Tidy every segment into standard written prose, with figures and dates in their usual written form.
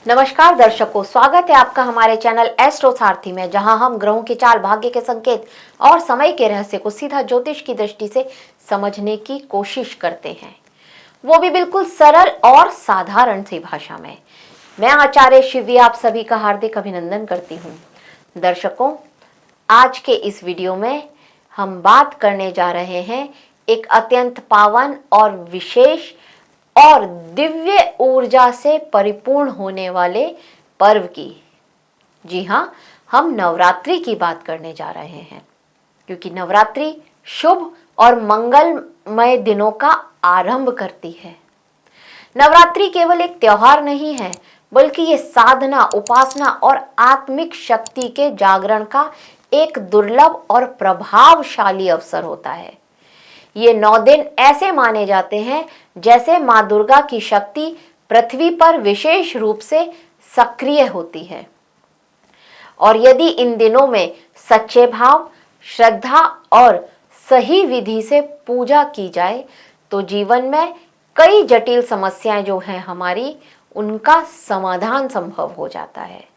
नमस्कार दर्शकों, स्वागत है आपका हमारे चैनल एस्ट्रो सारथी में, जहां हम ग्रहों की चाल, भाग्य के संकेत और समय के रहस्य को सीधा ज्योतिष की दृष्टि से समझने की कोशिश करते हैं, वो भी बिल्कुल सरल और साधारण सी भाषा में। मैं आचार्य शिवी आप सभी का हार्दिक अभिनंदन करती हूँ। दर्शकों, आज के इस वीडियो में हम बात करने जा रहे हैं एक अत्यंत पावन और विशेष और दिव्य ऊर्जा से परिपूर्ण होने वाले पर्व की। जी हाँ, हम नवरात्रि की बात करने जा रहे हैं, क्योंकि नवरात्रि शुभ और मंगलमय दिनों का आरंभ करती है। नवरात्रि केवल एक त्योहार नहीं है, बल्कि ये साधना, उपासना और आत्मिक शक्ति के जागरण का एक दुर्लभ और प्रभावशाली अवसर होता है। ये 9 दिन ऐसे माने जाते हैं जैसे माँ दुर्गा की शक्ति पृथ्वी पर विशेष रूप से सक्रिय होती है। और यदि इन दिनों में सच्चे भाव, श्रद्धा और सही विधि से पूजा की जाए तो जीवन में कई जटिल समस्याएं जो हैं हमारी, उनका समाधान संभव हो जाता है।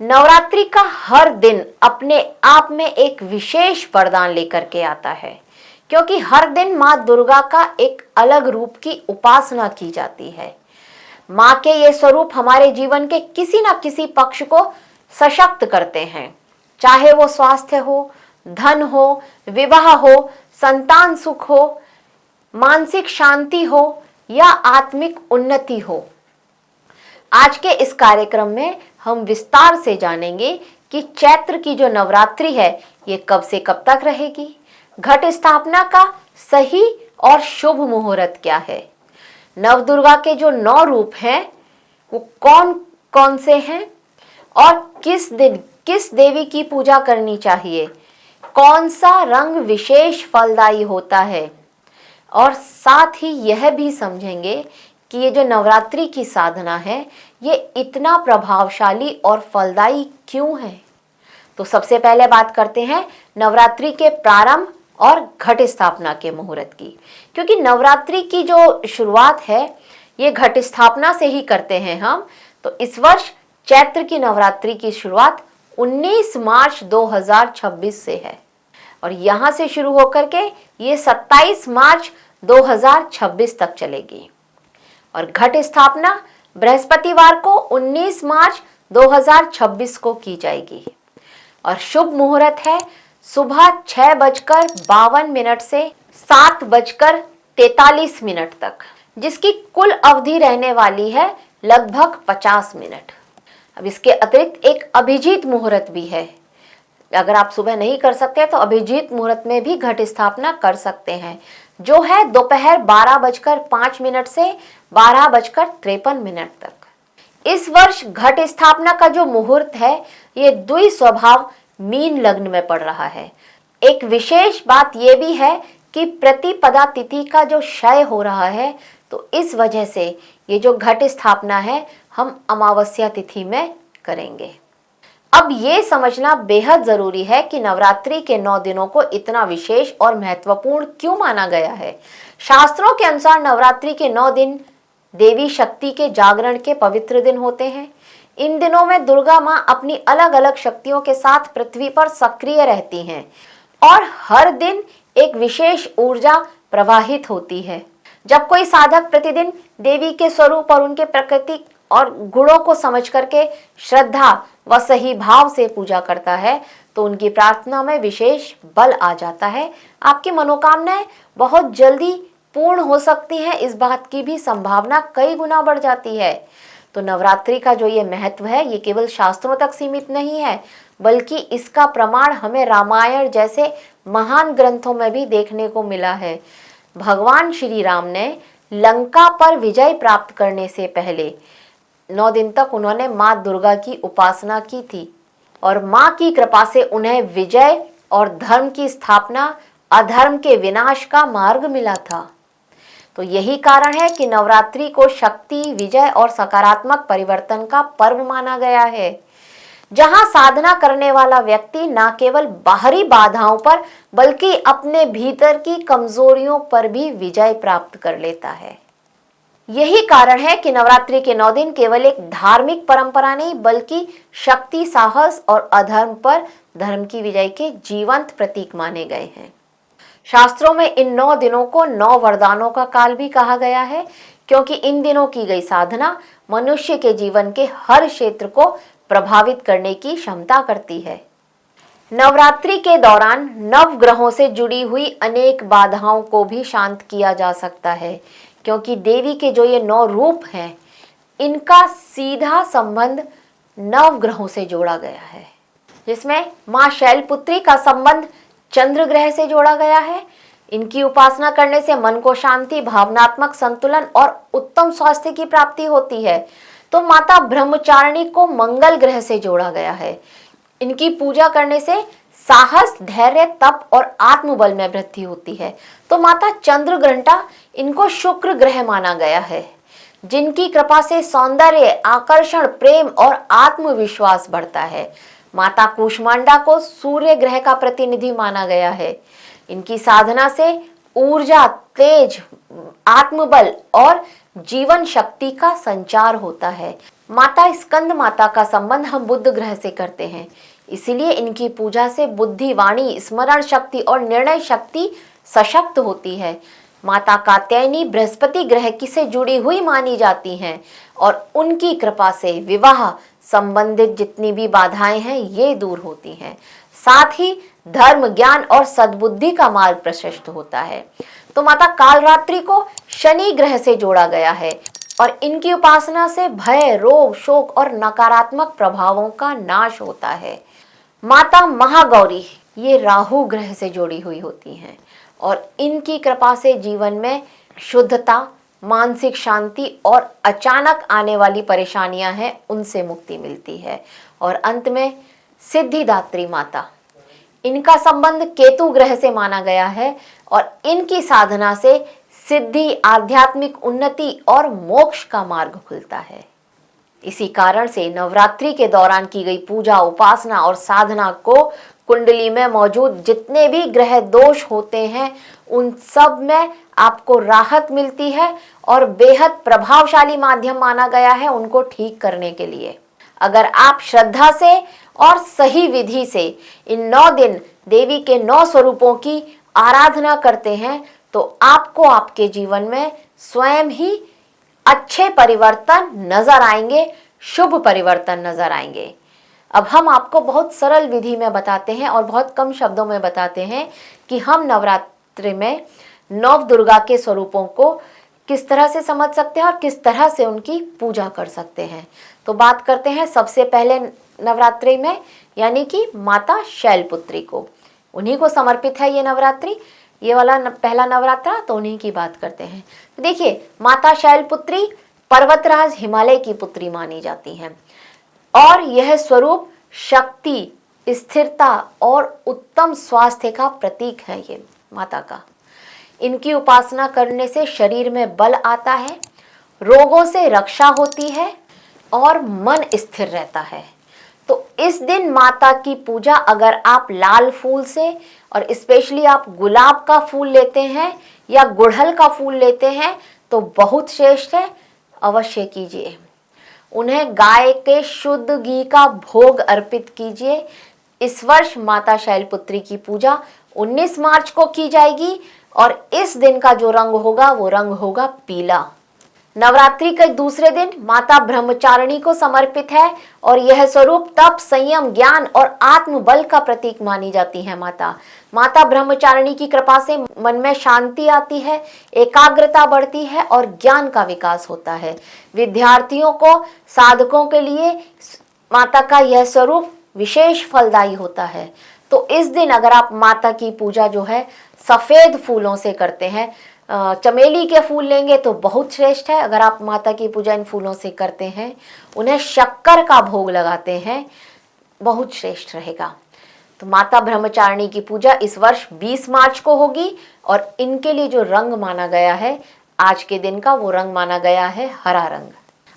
नवरात्रि का हर दिन अपने आप में एक विशेष वरदान लेकर के आता है, क्योंकि हर दिन माँ दुर्गा का एक अलग रूप की उपासना की जाती है। माँ के ये स्वरूप हमारे जीवन के किसी न किसी पक्ष को सशक्त करते हैं, चाहे वो स्वास्थ्य हो, धन हो, विवाह हो, संतान सुख हो, मानसिक शांति हो या आत्मिक उन्नति हो। आज के इस कार्यक्रम में हम विस्तार से जानेंगे कि चैत्र की जो नवरात्रि है ये कब से कब तक रहेगी, घट स्थापना का सही और शुभ मुहूर्त क्या है, नवदुर्गा के जो 9 रूप हैं वो कौन कौन से हैं और किस दिन किस देवी की पूजा करनी चाहिए, कौन सा रंग विशेष फलदायी होता है, और साथ ही यह भी समझेंगे कि ये जो नवरात्रि की साधना है ये इतना प्रभावशाली और फलदायी क्यों है। तो सबसे पहले बात करते हैं नवरात्रि के प्रारंभ और घट स्थापना के मुहूर्त की, क्योंकि नवरात्रि की जो शुरुआत है ये घट स्थापना से ही करते हैं हम। तो इस वर्ष चैत्र की नवरात्रि की शुरुआत 19 मार्च 2026 से है और यहाँ से शुरू होकर के ये 27 मार्च 2026 तक चलेगी। और घट स्थापना बृहस्पतिवार को 19 मार्च 2026 को की जाएगी और शुभ मुहूर्त है सुबह 6:52 से 7:43 तक, जिसकी कुल अवधि रहने वाली है लगभग 50 मिनट। अब इसके अतिरिक्त एक अभिजीत मुहूर्त भी है। अगर आप सुबह नहीं कर सकते तो अभिजीत मुहूर्त में भी घट स्थापना कर सकते हैं, जो है दोपहर 12:05 से 12:53 तक। इस वर्ष घट स्थापना का जो मुहूर्त है ये द्विस्वभाव मीन लग्न में पड़ रहा है। एक विशेष बात यह भी है कि प्रतिपदा तिथि का जो क्षय हो रहा है, तो इस वजह से ये जो घट स्थापना है हम अमावस्या तिथि में करेंगे। अब ये समझना बेहद जरूरी है कि नवरात्रि के 9 दिनों को इतना विशेष और महत्वपूर्ण क्यों माना गया है। शास्त्रों के अनुसार नवरात्रि के 9 दिन देवी शक्ति के जागरण के पवित्र दिन होते हैं। इन दिनों में दुर्गा माँ अपनी अलग अलग शक्तियों के साथ पृथ्वी पर सक्रिय रहती हैं और हर दिन एक विशेष ऊर्जा प्रवाहित होती है। जब कोई साधक प्रतिदिन देवी के स्वरूप और उनके प्रकृति और गुणों को समझ करके श्रद्धा व सही भाव से पूजा करता है तो उनकी प्रार्थना में विशेष बल आ जाता है। आपकी मनोकामनाएं बहुत जल्दी पूर्ण हो सकती हैं, इस बात की भी संभावना कई गुना बढ़ जाती है। तो नवरात्रि का जो ये महत्व है ये केवल शास्त्रों तक सीमित नहीं है, बल्कि इसका प्रमाण हमें रामायण जैसे महान ग्रंथों में भी देखने को मिला है। भगवान श्री राम ने लंका पर विजय प्राप्त करने से पहले 9 दिन तक उन्होंने माँ दुर्गा की उपासना की थी और माँ की कृपा से उन्हें विजय और धर्म की स्थापना, अधर्म के विनाश का मार्ग मिला था। तो यही कारण है कि नवरात्रि को शक्ति, विजय और सकारात्मक परिवर्तन का पर्व माना गया है, जहां साधना करने वाला व्यक्ति न केवल बाहरी बाधाओं पर बल्कि अपने भीतर की कमजोरियों पर भी विजय प्राप्त कर लेता है। यही कारण है कि नवरात्रि के 9 दिन केवल एक धार्मिक परंपरा नहीं बल्कि शक्ति, साहस और अधर्म पर धर्म की विजय के जीवंत प्रतीक माने गए हैं। शास्त्रों में इन 9 दिनों को 9 वरदानों का काल भी कहा गया है, क्योंकि इन दिनों की गई साधना मनुष्य के जीवन के हर क्षेत्र को प्रभावित करने की क्षमता करती है। नवरात्रि के दौरान नव ग्रहों से जुड़ी हुई अनेक बाधाओं को भी शांत किया जा सकता है, क्योंकि देवी के जो ये 9 रूप हैं, इनका सीधा संबंध नव ग्रहों से जोड़ा गया है, जिसमें मां शैलपुत्री का संबंध चंद्र ग्रह से जोड़ा गया है। इनकी उपासना करने से मन को शांति, भावनात्मक संतुलन और उत्तम स्वास्थ्य की प्राप्ति होती है। तो माता ब्रह्मचारिणी को मंगल ग्रह से जोड़ा गया है। इनकी पूजा करने से साहस, धैर्य, तप और आत्मबल में वृद्धि होती है। तो माता चंद्र घंटा, इनको शुक्र ग्रह माना गया है, जिनकी कृपा से सौंदर्य, आकर्षण, प्रेम और आत्मविश्वास बढ़ता है। माता कूष्मांडा को सूर्य ग्रह का प्रतिनिधि माना गया है। इनकी साधना से ऊर्जा, तेज, आत्मबल और जीवन शक्ति का संचार होता है। माता स्कंद माता का संबंध हम बुध ग्रह से करते हैं, इसीलिए इनकी पूजा से बुद्धि, वाणी, स्मरण शक्ति और निर्णय शक्ति सशक्त होती है। माता कात्यायनी बृहस्पति ग्रह की से जुड़ी हुई मानी जाती हैं और उनकी कृपा से विवाह संबंधित जितनी भी बाधाएं हैं ये दूर होती हैं। साथ ही धर्म, ज्ञान और सद्बुद्धि का मार्ग प्रशस्त होता है। तो माता कालरात्रि को शनि ग्रह से जोड़ा गया है और इनकी उपासना से भय, रोग, शोक और नकारात्मक प्रभावों का नाश होता है। माता महागौरी ये राहु ग्रह से जुड़ी हुई होती हैं और इनकी कृपा से जीवन में शुद्धता, मानसिक शांति और अचानक आने वाली परेशानियां हैं उनसे मुक्ति मिलती है। और अंत में सिद्धिदात्री माता, इनका संबंध केतु ग्रह से माना गया है और इनकी साधना से सिद्धि, आध्यात्मिक उन्नति और मोक्ष का मार्ग खुलता है। इसी कारण से नवरात्रि के दौरान की गई पूजा, उपासना और साधना को कुंडली में मौजूद जितने भी ग्रह दोष होते हैं उन सब में आपको राहत मिलती है और बेहद प्रभावशाली माध्यम माना गया है उनको ठीक करने के लिए। अगर आप श्रद्धा से और सही विधि से इन 9 दिन देवी के 9 स्वरूपों की आराधना करते हैं तो आपको आपके जीवन में स्वयं ही अच्छे परिवर्तन नजर आएंगे, शुभ परिवर्तन नजर आएंगे। अब हम आपको बहुत सरल विधि में बताते हैं और बहुत कम शब्दों में बताते हैं कि हम नवरात्रि में नव दुर्गा के स्वरूपों को किस तरह से समझ सकते हैं और किस तरह से उनकी पूजा कर सकते हैं। तो बात करते हैं सबसे पहले नवरात्रि में, यानी कि माता शैलपुत्री को, उन्हीं को समर्पित है ये नवरात्रि, ये वाला पहला नवरात्रा, तो उन्हीं की बात करते हैं। तो देखिए, माता शैलपुत्री पर्वतराज हिमालय की पुत्री मानी जाती हैं और यह स्वरूप शक्ति, स्थिरता और उत्तम स्वास्थ्य का प्रतीक है ये माता का। इनकी उपासना करने से शरीर में बल आता है, रोगों से रक्षा होती है और मन स्थिर रहता है। तो इस दिन माता की पूजा अगर आप लाल फूल से और स्पेशली आप गुलाब का फूल लेते हैं या गुड़हल का फूल लेते हैं तो बहुत श्रेष्ठ है, अवश्य कीजिए। उन्हें गाय के शुद्ध घी का भोग अर्पित कीजिए। इस वर्ष माता शैलपुत्री की पूजा 19 मार्च को की जाएगी और इस दिन का जो रंग होगा वो रंग होगा पीला। नवरात्रि के दूसरे दिन माता ब्रह्मचारिणी को समर्पित है और यह स्वरूप तप, संयम, ज्ञान और आत्मबल का प्रतीक मानी जाती है। माता ब्रह्मचारिणी की कृपा से मन में शांति आती है, एकाग्रता बढ़ती है और ज्ञान का विकास होता है। विद्यार्थियों को, साधकों के लिए माता का यह स्वरूप विशेष फलदायी होता है। तो इस दिन अगर आप माता की पूजा जो है सफेद फूलों से करते हैं, चमेली के फूल लेंगे तो बहुत श्रेष्ठ है। अगर आप माता की पूजा इन फूलों से करते हैं, उन्हें शक्कर का भोग लगाते हैं, बहुत श्रेष्ठ रहेगा। तो माता ब्रह्मचारिणी की पूजा इस वर्ष 20 मार्च को होगी और इनके लिए जो रंग माना गया है आज के दिन का, वो रंग माना गया है हरा रंग।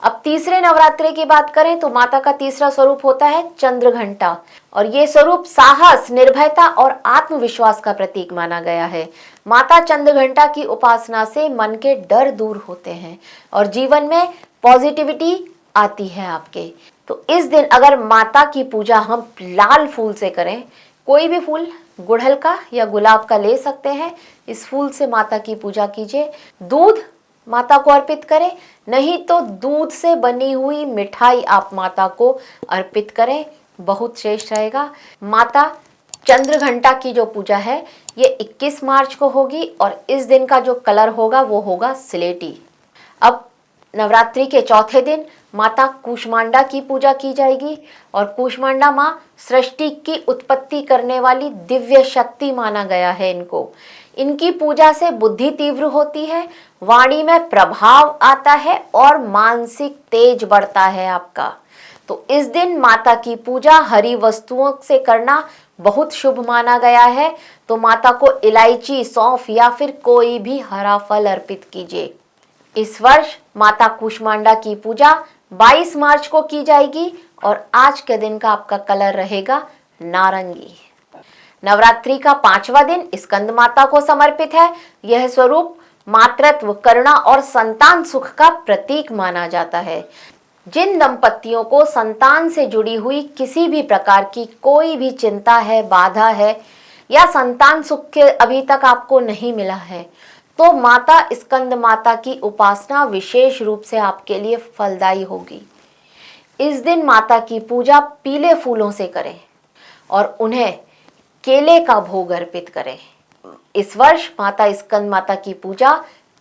अब तीसरे नवरात्रि की बात करें तो माता का तीसरा स्वरूप होता है चंद्रघंटा, और ये स्वरूप साहस, निर्भयता और आत्मविश्वास का प्रतीक माना गया है। माता चंद्रघंटा की उपासना से मन के डर दूर होते हैं और जीवन में पॉजिटिविटी आती है आपके। तो इस दिन अगर माता की पूजा हम लाल फूल से करें, कोई भी फूल, गुड़हल का या गुलाब का ले सकते हैं, इस फूल से माता की पूजा कीजिए। दूध माता को अर्पित करें, नहीं तो दूध से बनी हुई मिठाई आप माता को अर्पित करें, बहुत श्रेष्ठ रहेगा। माता चंद्रघंटा की जो पूजा है ये 21 मार्च को होगी और इस दिन का जो कलर होगा वो होगा स्लेटी। अब नवरात्रि के चौथे दिन माता कूष्मांडा की पूजा की जाएगी और कूष्मांडा माँ सृष्टि की उत्पत्ति करने वाली दिव्य शक्ति माना गया है इनको। इनकी पूजा से बुद्धि तीव्र होती है, वाणी में प्रभाव आता है और मानसिक तेज बढ़ता है आपका। तो इस दिन माता की पूजा हरी वस्तुओं से करना बहुत शुभ माना गया है। तो माता को इलायची, सौंफ या फिर कोई भी हरा फल अर्पित कीजिए। इस वर्ष माता कूष्मांडा की पूजा 22 मार्च को की जाएगी और आज के दिन का आपका कलर रहेगा नारंगी। नवरात्रि का 5वां दिन स्कंद माता को समर्पित है। यह स्वरूप मातृत्व, करुणा और संतान सुख का प्रतीक माना जाता है। जिन दंपतियों को संतान से जुड़ी हुई किसी भी प्रकार की कोई भी चिंता है, बाधा है या संतान सुख के अभी तक आपको नहीं मिला है, तो माता स्कंद माता की उपासना विशेष रूप से आपके लिए फलदायी होगी। इस दिन माता की पूजा पीले फूलों से करें और उन्हें केले का भोग अर्पित करें। इस वर्ष माता स्कंद माता की पूजा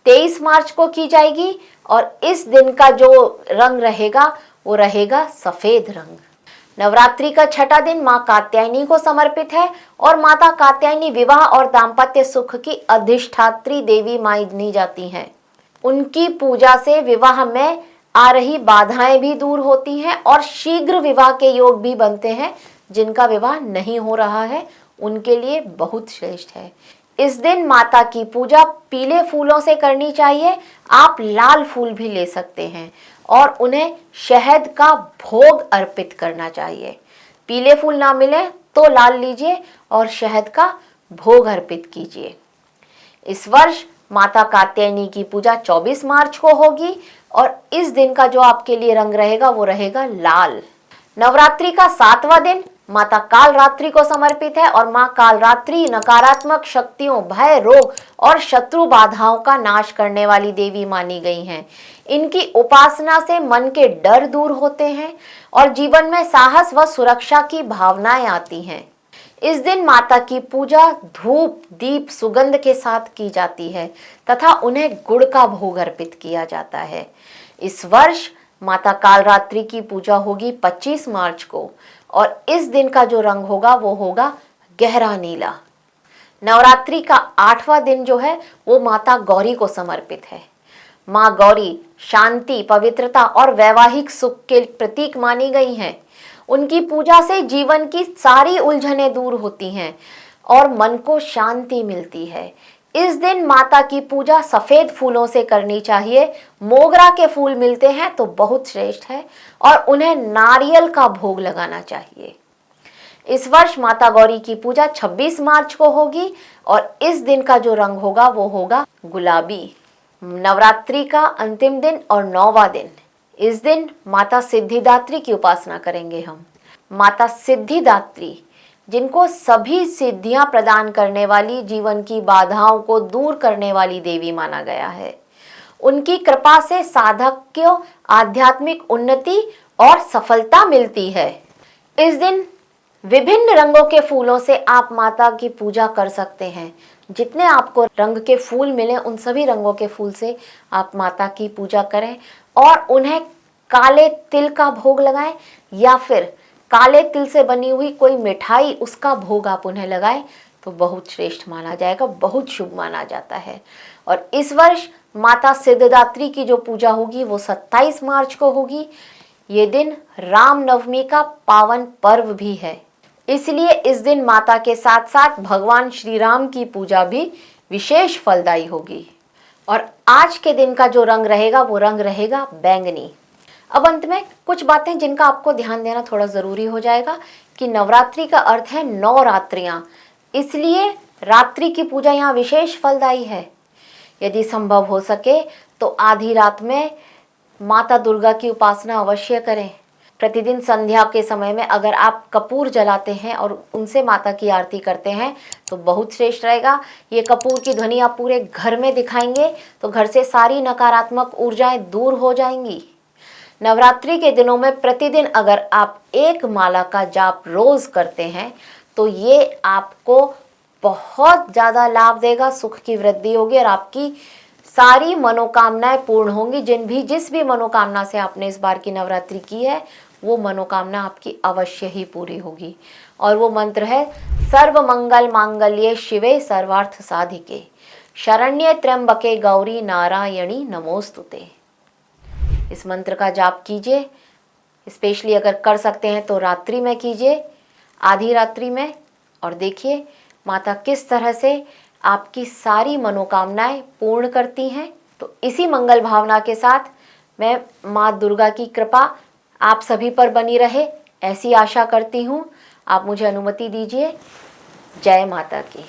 23 मार्च को की जाएगी और इस दिन का जो रंग रहेगा वो रहेगा सफेद रंग। नवरात्रि का छठा दिन मां कात्यायनी को समर्पित है और माता कात्यायनी विवाह और दाम्पत्य सुख की अधिष्ठात्री देवी मानी जाती हैं। उनकी पूजा से विवाह में आ रही बाधाएं भी दूर होती हैं और शीघ्र विवाह के योग भी बनते हैं। जिनका विवाह नहीं हो रहा है उनके लिए बहुत श्रेष्ठ है। इस दिन माता की पूजा पीले फूलों से करनी चाहिए। आप लाल फूल भी ले सकते हैं और उन्हें शहद का भोग अर्पित करना चाहिए। पीले फूल ना मिले तो लाल लीजिए और शहद का भोग अर्पित कीजिए। इस वर्ष माता कात्यायनी की पूजा 24 मार्च को होगी और इस दिन का जो आपके लिए रंग रहेगा वो रहेगा लाल। नवरात्रि का 7वां दिन माता कालरात्रि को समर्पित है और मां कालरात्रि नकारात्मक शक्तियों, भय, रोग और शत्रु बाधाओं का नाश करने वाली देवी मानी गई हैं। इनकी उपासना से मन के डर दूर होते हैं और जीवन में साहस व सुरक्षा की भावनाएं आती हैं। इस दिन माता की पूजा धूप, दीप, सुगंध के साथ की जाती है तथा उन्हें गुड़ का भोग अर्पित किया जाता है। इस वर्ष माता कालरात्रि की पूजा होगी 25 मार्च को और इस दिन का जो रंग होगा वो होगा गहरा नीला। नवरात्रि का 8वां दिन जो है वो माता गौरी को समर्पित है। माँ गौरी शांति, पवित्रता और वैवाहिक सुख के प्रतीक मानी गई हैं। उनकी पूजा से जीवन की सारी उलझनें दूर होती हैं और मन को शांति मिलती है। इस दिन माता की पूजा सफेद फूलों से करनी चाहिए। मोगरा के फूल मिलते हैं तो बहुत श्रेष्ठ है और उन्हें नारियल का भोग लगाना चाहिए। इस वर्ष माता गौरी की पूजा 26 मार्च को होगी और इस दिन का जो रंग होगा वो होगा गुलाबी। नवरात्रि का अंतिम दिन और 9वां दिन, इस दिन माता सिद्धिदात्री की उपासना करेंगे हम। माता सिद्धिदात्री जिनको सभी सिद्धियां प्रदान करने वाली, जीवन की बाधाओं को दूर करने वाली देवी माना गया है। उनकी कृपा से साधक को आध्यात्मिक उन्नति और सफलता मिलती है। इस दिन विभिन्न रंगों के फूलों से आप माता की पूजा कर सकते हैं। जितने आपको रंग के फूल मिले उन सभी रंगों के फूल से आप माता की पूजा करें और उन्हें काले तिल का भोग लगाएं या फिर काले तिल से बनी हुई कोई मिठाई उसका भोग आप उन्हें लगाएं तो बहुत श्रेष्ठ माना जाएगा, बहुत शुभ माना जाता है। और इस वर्ष माता सिद्धिदात्री की जो पूजा होगी वो 27 मार्च को होगी। ये दिन रामनवमी का पावन पर्व भी है, इसलिए इस दिन माता के साथ साथ भगवान श्री राम की पूजा भी विशेष फलदायी होगी। और आज के दिन का जो रंग रहेगा वो रंग रहेगा बैंगनी। अब अंत में कुछ बातें जिनका आपको ध्यान देना थोड़ा ज़रूरी हो जाएगा कि नवरात्रि का अर्थ है 9 रात्रियां, इसलिए रात्रि की पूजा यहाँ विशेष फलदायी है। यदि संभव हो सके तो आधी रात में माता दुर्गा की उपासना अवश्य करें। प्रतिदिन संध्या के समय में अगर आप कपूर जलाते हैं और उनसे माता की आरती करते हैं तो बहुत श्रेष्ठ रहेगा। ये कपूर की ध्वनि आप पूरे घर में दिखाएंगे तो घर से सारी नकारात्मक ऊर्जाएं दूर हो जाएंगी। नवरात्रि के दिनों में प्रतिदिन अगर आप एक माला का जाप रोज करते हैं तो ये आपको बहुत ज़्यादा लाभ देगा, सुख की वृद्धि होगी और आपकी सारी मनोकामनाएं पूर्ण होंगी। जिस भी मनोकामना से आपने इस बार की नवरात्रि की है वो मनोकामना आपकी अवश्य ही पूरी होगी। और वो मंत्र है सर्व मंगल मांगल्ये शिवे सर्वार्थ साधिके शरण्ये त्र्यंबके गौरी नारायणी नमोस्तुते। इस मंत्र का जाप कीजिए, स्पेशली अगर कर सकते हैं तो रात्रि में कीजिए, आधी रात्रि में, और देखिए माता किस तरह से आपकी सारी मनोकामनाएं पूर्ण करती हैं। तो इसी मंगल भावना के साथ मैं माँ दुर्गा की कृपा आप सभी पर बनी रहे ऐसी आशा करती हूँ। आप मुझे अनुमति दीजिए। जय माता की।